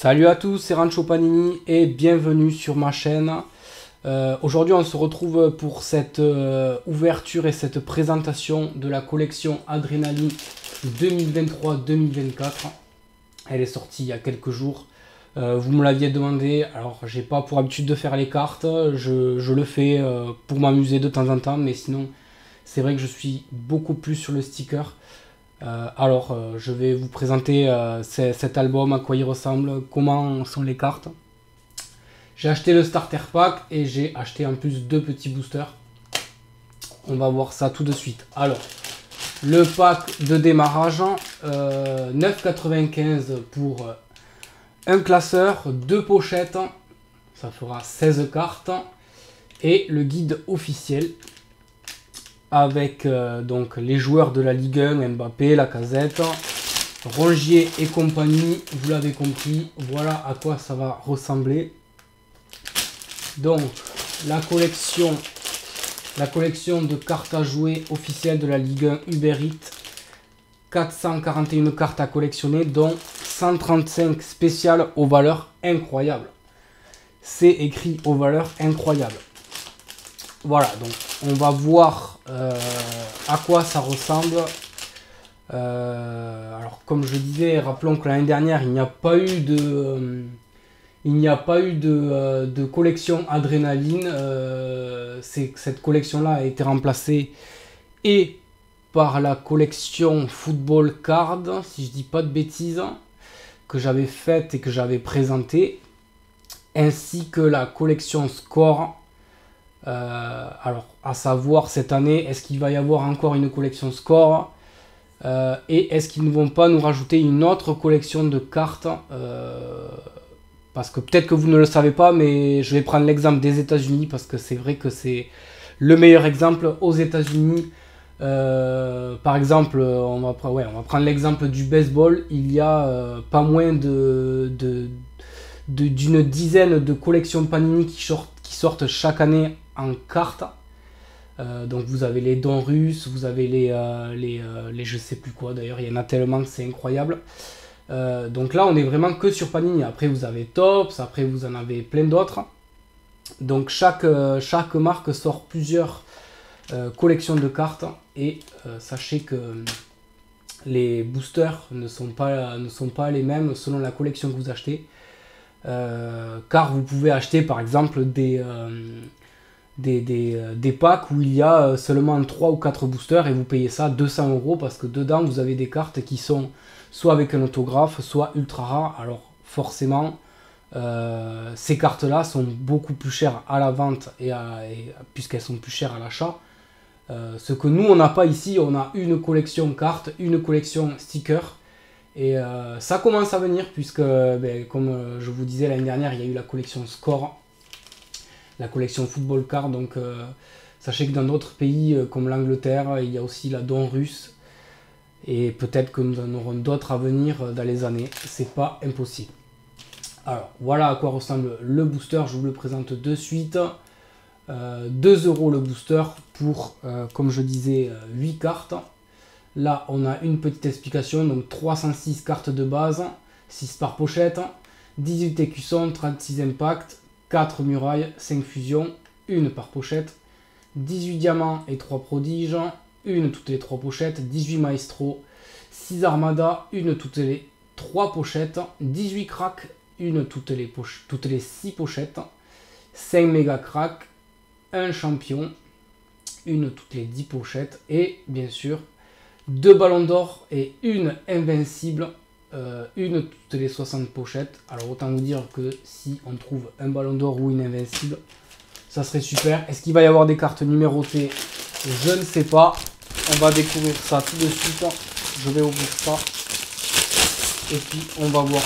Salut à tous, c'est Rancho Panini et bienvenue sur ma chaîne. Aujourd'hui on se retrouve pour cette ouverture et cette présentation de la collection Adrénaline 2023-2024. Elle est sortie il y a quelques jours. Vous me l'aviez demandé, alors j'ai pas pour habitude de faire les cartes, je le fais pour m'amuser de temps en temps, mais sinon c'est vrai que je suis beaucoup plus sur le sticker. Je vais vous présenter cet album, à quoi il ressemble, comment sont les cartes. J'ai acheté le starter pack et j'ai acheté en plus deux petits boosters. On va voir ça tout de suite. Alors, le pack de démarrage, 9,95 pour un classeur, deux pochettes, ça fera 16 cartes, et le guide officiel avec donc les joueurs de la Ligue 1, Mbappé, Lacazette, Rongier et compagnie. Vous l'avez compris, voilà à quoi ça va ressembler. Donc la collection de cartes à jouer officielle de la Ligue 1 Uber Eats, 441 cartes à collectionner, dont 135 spéciales aux valeurs incroyables. C'est écrit aux valeurs incroyables. Voilà, donc on va voir à quoi ça ressemble. Alors comme je disais, rappelons que l'année dernière, il n'y a pas eu de collection Adrénaline. Cette collection-là a été remplacée et par la collection Football Card, si je dis pas de bêtises, que j'avais faite et que j'avais présentée, ainsi que la collection Score. Alors, à savoir cette année, est-ce qu'il va y avoir encore une collection Score et est-ce qu'ils ne vont pas nous rajouter une autre collection de cartes parce que peut-être que vous ne le savez pas, mais je vais prendre l'exemple des États-Unis parce que c'est vrai que c'est le meilleur exemple aux États-Unis. Par exemple, on va prendre l'exemple du baseball. Il y a pas moins d'une dizaine de collections Panini qui sortent chaque année en cartes. Donc vous avez les dons russes, vous avez les je sais plus quoi, d'ailleurs il y en a tellement que c'est incroyable. Donc là on est vraiment que sur Panini. Après vous avez Tops, après vous en avez plein d'autres. Donc chaque marque sort plusieurs collections de cartes et sachez que les boosters ne sont pas les mêmes selon la collection que vous achetez. Car vous pouvez acheter par exemple des packs où il y a seulement 3 ou 4 boosters et vous payez ça 200 € parce que dedans vous avez des cartes qui sont soit avec un autographe, soit ultra rares. Alors forcément, ces cartes là sont beaucoup plus chères à la vente puisqu'elles sont plus chères à l'achat. Ce que nous on n'a pas ici, on a une collection cartes, une collection stickers. Et ça commence à venir puisque, comme je vous disais l'année dernière, il y a eu la collection Score, la collection Football Card. Donc sachez que dans d'autres pays comme l'Angleterre, il y a aussi la don russe. Et peut-être que nous en aurons d'autres à venir dans les années. C'est pas impossible. Alors voilà à quoi ressemble le booster. Je vous le présente de suite. 2 € le booster pour, comme je disais, 8 cartes. Là, on a une petite explication. Donc, 306 cartes de base, 6 par pochette, 18 écussons, 36 impacts, 4 murailles, 5 fusions, 1 par pochette, 18 diamants et 3 prodiges, 1 toutes les 3 pochettes, 18 maestro, 6 armadas, 1 toutes les 3 pochettes, 18 cracks, 1 toutes les 6 pochettes, 5 méga cracks, 1 champion, 1 toutes les 10 pochettes et bien sûr 2 ballons d'or et une invincible, une toutes les 60 pochettes. Alors autant vous dire que si on trouve un ballon d'or ou une invincible, ça serait super. Est-ce qu'il va y avoir des cartes numérotées? Je ne sais pas. On va découvrir ça tout de suite. Je vais ouvrir ça. Et puis on va voir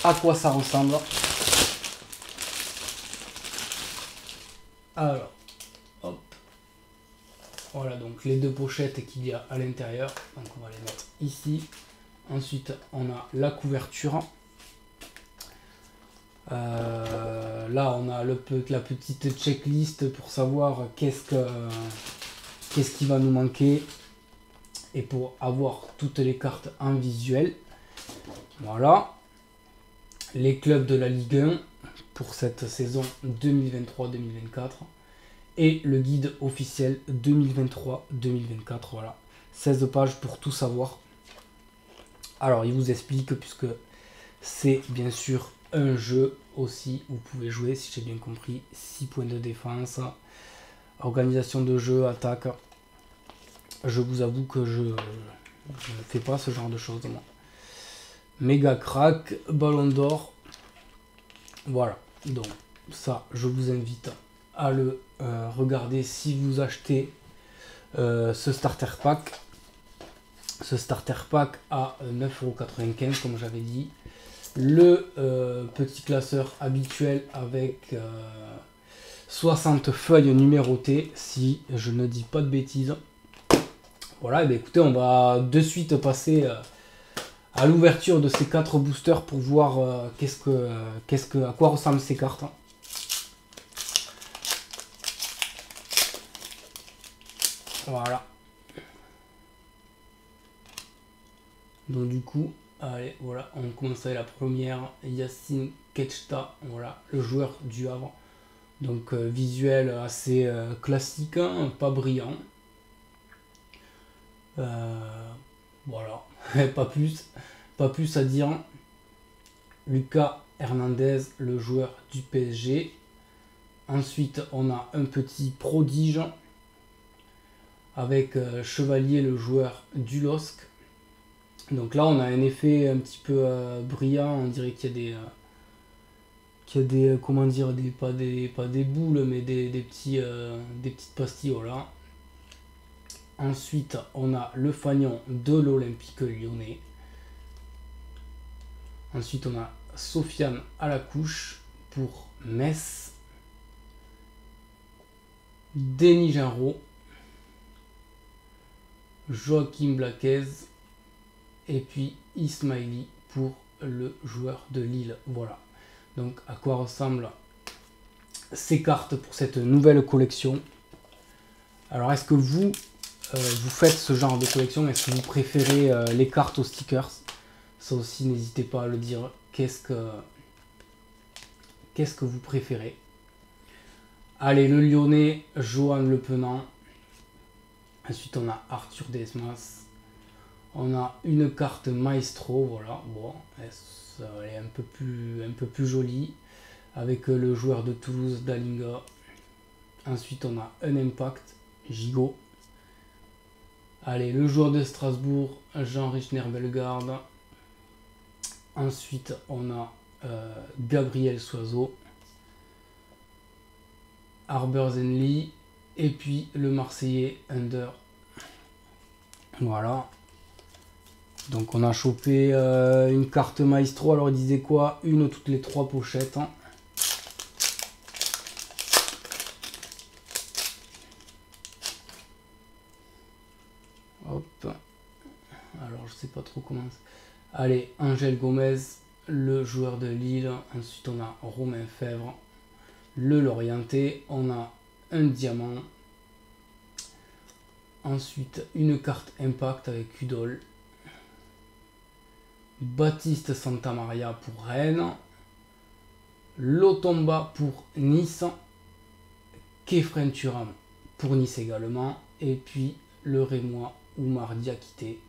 à quoi ça ressemble. Alors, hop. Voilà donc les deux pochettes qu'il y a à l'intérieur. Donc on va les mettre ici. Ensuite on a la couverture. Là on a la petite checklist pour savoir qu'est-ce qui va nous manquer. Et pour avoir toutes les cartes en visuel. Voilà. les clubs de la Ligue 1 pour cette saison 2023-2024 et le guide officiel 2023-2024. Voilà, 16 pages pour tout savoir. Alors, il vous explique, puisque c'est bien sûr un jeu aussi, vous pouvez jouer, si j'ai bien compris, 6 points de défense, organisation de jeu, attaque. Je vous avoue que je ne fais pas ce genre de choses, moi. Méga crack, ballon d'or. Voilà, donc ça, je vous invite à le regarder si vous achetez ce starter pack. Ce starter pack à 9,95 € comme j'avais dit. Le petit classeur habituel avec 60 feuilles numérotées, si je ne dis pas de bêtises. Voilà, et bien écoutez, on va de suite passer à l'ouverture de ces 4 boosters pour voir à quoi ressemblent ces cartes. Voilà. Donc du coup, allez, voilà, on commence avec la première, Yacine Ketchta, voilà, le joueur du Havre. Donc visuel assez classique, hein, pas brillant. Voilà, pas plus à dire. Lucas Hernandez, le joueur du PSG. Ensuite, on a un petit prodige avec Chevalier, le joueur du LOSC. Donc là, on a un effet un petit peu brillant. On dirait qu'il y a des, comment dire, pas des boules, mais des petites pastilles, voilà. Ensuite, on a le fanion de l'Olympique Lyonnais. Ensuite, on a Sofiane à la couche pour Metz. Denis Genreau. Joachim Blaquez. Et puis Ismaili pour le joueur de Lille. Voilà. Donc, à quoi ressemblent ces cartes pour cette nouvelle collection. Alors, est-ce que vous faites ce genre de collection? Est-ce que vous préférez les cartes aux stickers? Ça aussi, n'hésitez pas à le dire. Qu'est-ce que vous préférez? Allez, le Lyonnais, Johan Le Penant. Ensuite, on a Arthur Desmas. On a une carte Maestro, voilà. Bon, elle est un peu plus jolie. Avec le joueur de Toulouse, Dalinga. Ensuite, on a un Impact, Gigot. Allez, le joueur de Strasbourg, Jean Richner Bellegarde. Ensuite, on a Gabriel Soiseau, Arbor Zenli, et puis le Marseillais Under. Voilà. Donc on a chopé une carte Maestro. Alors il disait quoi? Une toutes les 3 pochettes. Hein. Hop. Alors je sais pas trop comment. Allez, Angel Gomez, le joueur de Lille. Ensuite on a Romain Fèvre, le Lorientais. On a un diamant. Ensuite une carte Impact avec Udol. Baptiste Santamaria pour Rennes. Lotomba pour Nice. Kefren Turam pour Nice également. Et puis le Rémois Oumar Diakité.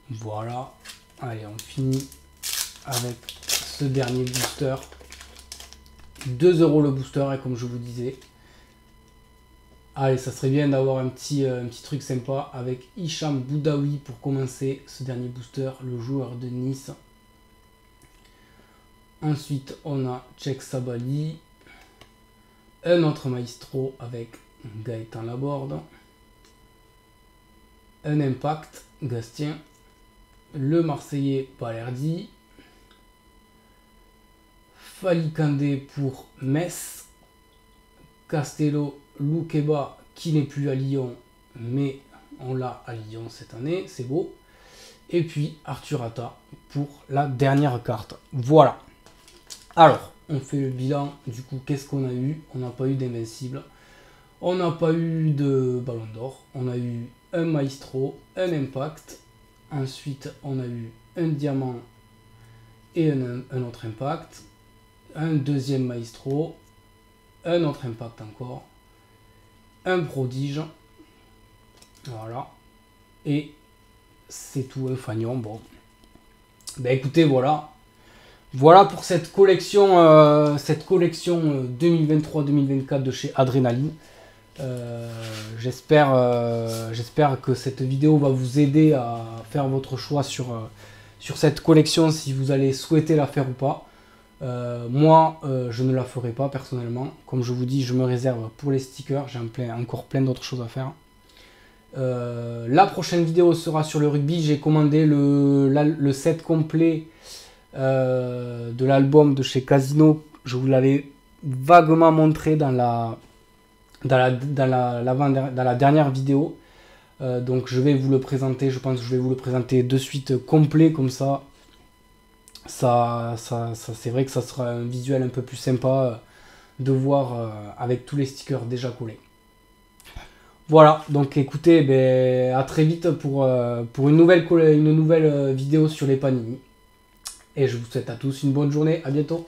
Voilà. Allez, on finit avec ce dernier booster. 2 € le booster, et comme je vous disais. Allez, ça serait bien d'avoir un petit truc sympa avec Hicham Boudaoui pour commencer ce dernier booster, le joueur de Nice. Ensuite, on a Tchèque Sabali. Un autre Maestro avec Gaëtan Laborde. Un Impact, Gastien. Le Marseillais Balerdi. Falikandé pour Metz. Castello Loukeba qui n'est plus à Lyon, mais on l'a à Lyon cette année, c'est beau. Et puis Arthur Atta pour la dernière carte. Voilà. Alors, on fait le bilan. Du coup, qu'est-ce qu'on a eu? On n'a pas eu d'invincible. On n'a pas eu de ballon d'or. On a eu un Maestro, un Impact. Ensuite, on a eu un diamant et un autre impact, un deuxième maestro, un autre impact encore, un prodige, voilà, et c'est tout, un fanion. Bon, ben écoutez, voilà pour cette collection 2023-2024 de chez Adrenaline. J'espère que cette vidéo va vous aider à faire votre choix sur cette collection, si vous allez souhaiter la faire ou pas. Moi, je ne la ferai pas personnellement. Comme je vous dis, je me réserve pour les stickers. J'ai encore plein d'autres choses à faire. La prochaine vidéo sera sur le rugby. J'ai commandé le set complet de l'album de chez Casino. Je vous l'avais vaguement montré dans la dernière vidéo. Donc je vais vous le présenter. Je pense que je vais vous le présenter de suite complet, comme ça c'est vrai que ça sera un visuel un peu plus sympa de voir avec tous les stickers déjà collés. Voilà, donc écoutez, à très vite pour une nouvelle vidéo sur les Panini. Et je vous souhaite à tous une bonne journée, à bientôt.